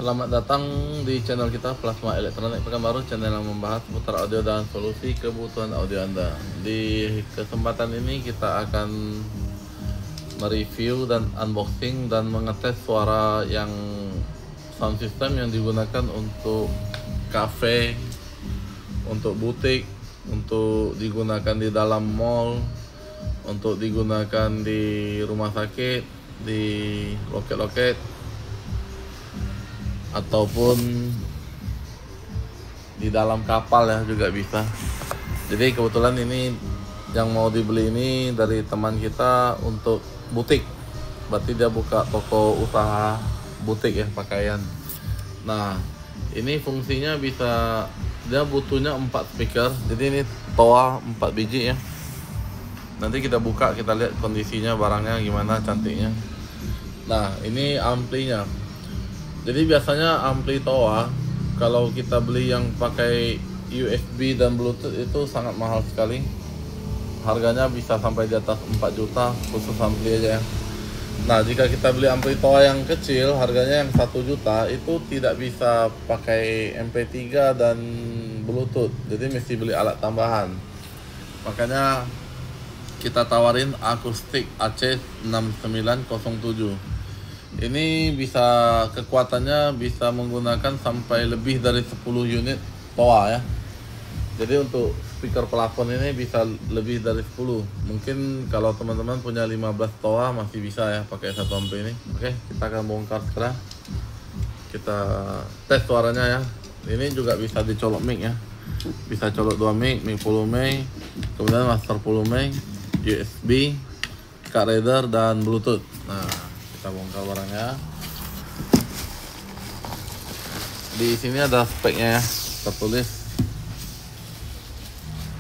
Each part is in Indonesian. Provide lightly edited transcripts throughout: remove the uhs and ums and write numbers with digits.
Selamat datang di channel kita Plasma Elektronik Pekanbaru, channel yang membahas seputar audio dan solusi kebutuhan audio Anda. Di kesempatan ini kita akan mereview dan unboxing dan mengetes suara yang sound system yang digunakan untuk cafe, untuk butik, untuk digunakan di dalam mall, untuk digunakan di rumah sakit, di loket-loket, ataupun di dalam kapal ya juga bisa. Jadi kebetulan ini yang mau dibeli ini dari teman kita untuk butik, berarti dia buka toko usaha butik ya pakaian. Nah ini fungsinya bisa, dia butuhnya 4 speaker, jadi ini toa 4 biji ya. Nanti kita buka, kita lihat kondisinya, barangnya gimana, cantiknya. Nah ini amplinya. Jadi biasanya ampli toa kalau kita beli yang pakai USB dan Bluetooth itu sangat mahal sekali. Harganya bisa sampai di atas 4 juta khusus ampli aja ya. Nah jika kita beli ampli toa yang kecil, harganya yang 1 juta, itu tidak bisa pakai MP3 dan Bluetooth. Jadi mesti beli alat tambahan. Makanya kita tawarin akustik AC6907. Ini bisa, kekuatannya bisa menggunakan sampai lebih dari 10 unit toa ya. Jadi untuk speaker plafon ini bisa lebih dari 10. Mungkin kalau teman-teman punya 15 toa masih bisa ya pakai satu ampli ini. Oke, kita akan bongkar sekarang. Kita tes suaranya ya. Ini juga bisa dicolok mic ya. Bisa colok 2 mic, mic full mic, kemudian master full mic, USB, card reader dan Bluetooth. Nah, kita bongkar barangnya. Di sini ada speknya ya, tertulis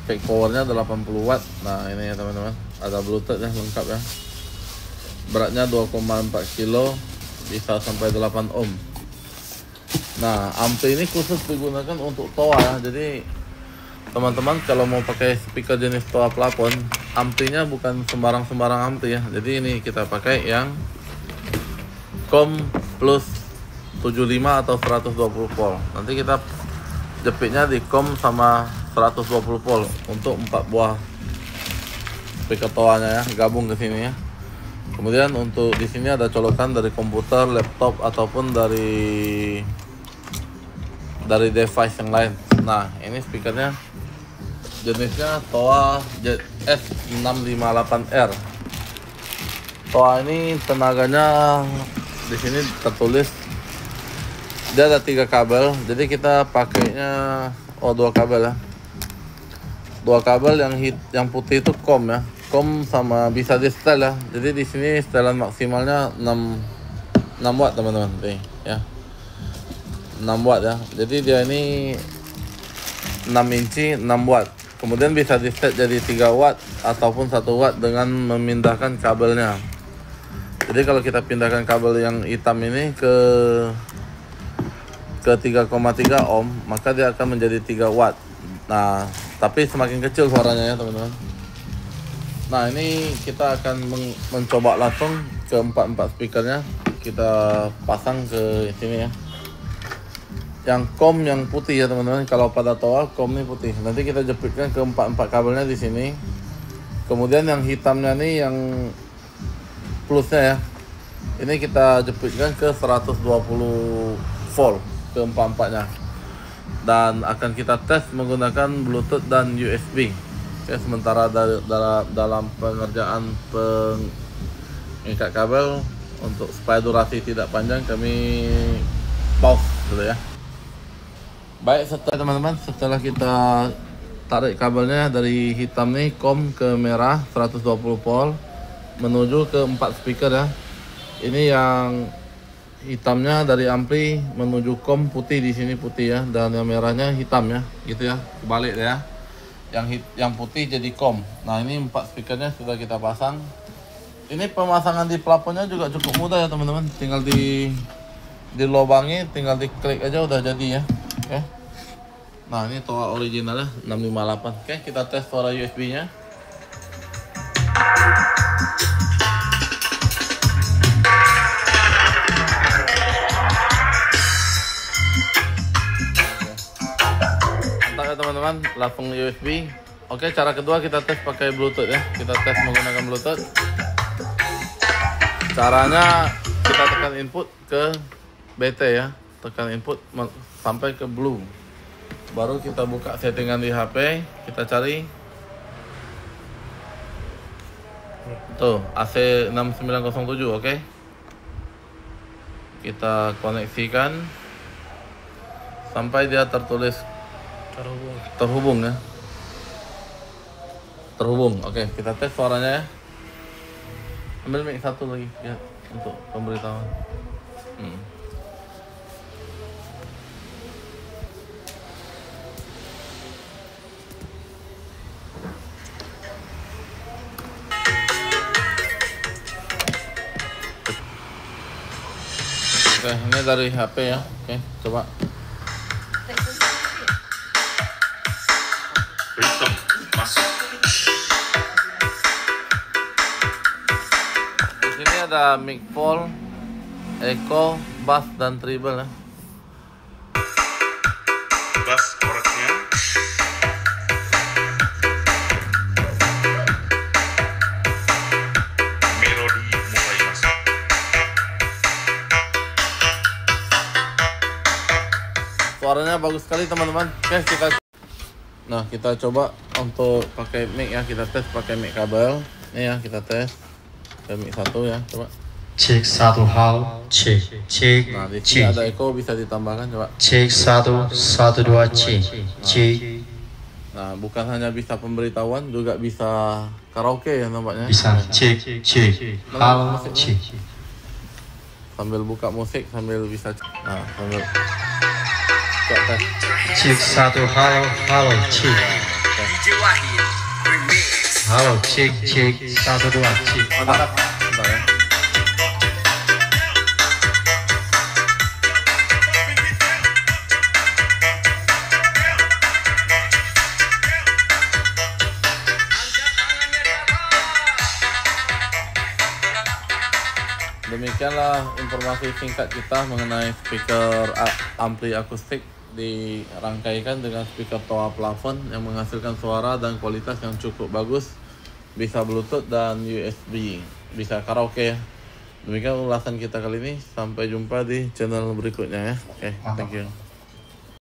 spek powernya 80 watt. Nah ini ya teman-teman, ada Bluetooth ya, lengkap ya. Beratnya 2,4 kilo, bisa sampai 8 ohm. Nah ampli ini khusus digunakan untuk toa ya. Jadi teman-teman kalau mau pakai speaker jenis toa plafon, amplinya bukan sembarang-sembarang ampli ya. Jadi ini kita pakai yang COM plus 75 atau 120 volt. Nanti kita jepitnya di COM sama 120 volt untuk 4 buah speaker toanya ya, gabung ke sini ya. Kemudian untuk di sini ada colokan dari komputer, laptop ataupun dari device yang lain. Nah, ini speakernya jenisnya TOA S658R. TOA ini tenaganya di sini tertulis, dia ada 3 kabel, jadi kita pakainya 2 kabel ya. 2 kabel, yang putih itu COM ya, COM sama bisa di setel ya. Jadi di sini setelan maksimalnya 6 watt teman-teman, ya 6 watt ya. Jadi dia ini 6 inci 6 watt. Kemudian bisa di set jadi 3 watt ataupun 1 watt dengan memindahkan kabelnya. Jadi kalau kita pindahkan kabel yang hitam ini ke 3,3 ohm, maka dia akan menjadi 3 watt. Nah, tapi semakin kecil suaranya ya teman-teman. Nah, ini kita akan mencoba langsung ke 4 speakernya. Kita pasang ke sini ya. Yang COM yang putih ya teman-teman. Kalau pada toa COM ini putih. Nanti kita jepitkan ke 4 kabelnya di sini. Kemudian yang hitamnya nih, yang plusnya ya, ini kita jepitkan ke 120 volt ke 4-4-nya, dan akan kita tes menggunakan Bluetooth dan USB. Oke, sementara dalam pengerjaan pengikat kabel, untuk supaya durasi tidak panjang, kami pause dulu ya. Baik, setelah kita tarik kabelnya dari hitam nih COM ke merah 120 volt menuju ke 4 speaker ya. Ini yang hitamnya dari ampli menuju COM putih, di sini putih ya, dan yang merahnya hitam ya, gitu ya, kebalik ya. Yang putih jadi COM. Nah ini 4 speakernya sudah kita pasang. Ini pemasangan di plafonnya juga cukup mudah ya teman-teman. Tinggal dilobangi, tinggal diklik aja udah jadi ya. Oke. Nah ini toa originalnya 658. Oke, kita tes suara USB-nya. teman-teman, langsung USB. Oke, cara kedua kita tes pakai Bluetooth ya. Kita tes menggunakan Bluetooth. Caranya kita tekan input ke BT ya. Tekan input sampai ke blue. Baru kita buka settingan di HP, kita cari tuh AC 6907, oke. Kita koneksikan sampai dia tertulis terhubung ya. Terhubung. Oke, kita tes suaranya ya. Ambil mic satu lagi ya untuk pemberitahuan. Oke, ini dari HP ya. Oke, coba. Di sini ada mic vol, echo, bass dan treble ya. Bass koreknya. Melodi mulai masuk. Suaranya bagus sekali teman-teman. Oke, kita coba untuk pakai mic ya. Kita tes pakai mic kabel. Ini ya, kita tes pakai mic satu ya, coba. Cek 1 hal, cek. Nah, di sini ada echo, bisa ditambahkan coba. Cek 1 2 cek. Nah, bukan hanya bisa pemberitahuan, juga bisa karaoke ya nampaknya. Bisa cek hal, cek. Sambil buka musik, sambil bisa. Nah, sambil coba tes. Cek 1 halo, cek. Halo, cek 1 2 cek. Bentar ya. Demikianlah informasi singkat kita mengenai speaker ampli akustik dirangkaikan dengan speaker toa plafon yang menghasilkan suara dan kualitas yang cukup bagus, bisa Bluetooth dan USB, bisa karaoke ya. Demikian ulasan kita kali ini, sampai jumpa di channel berikutnya ya. Oke, thank you.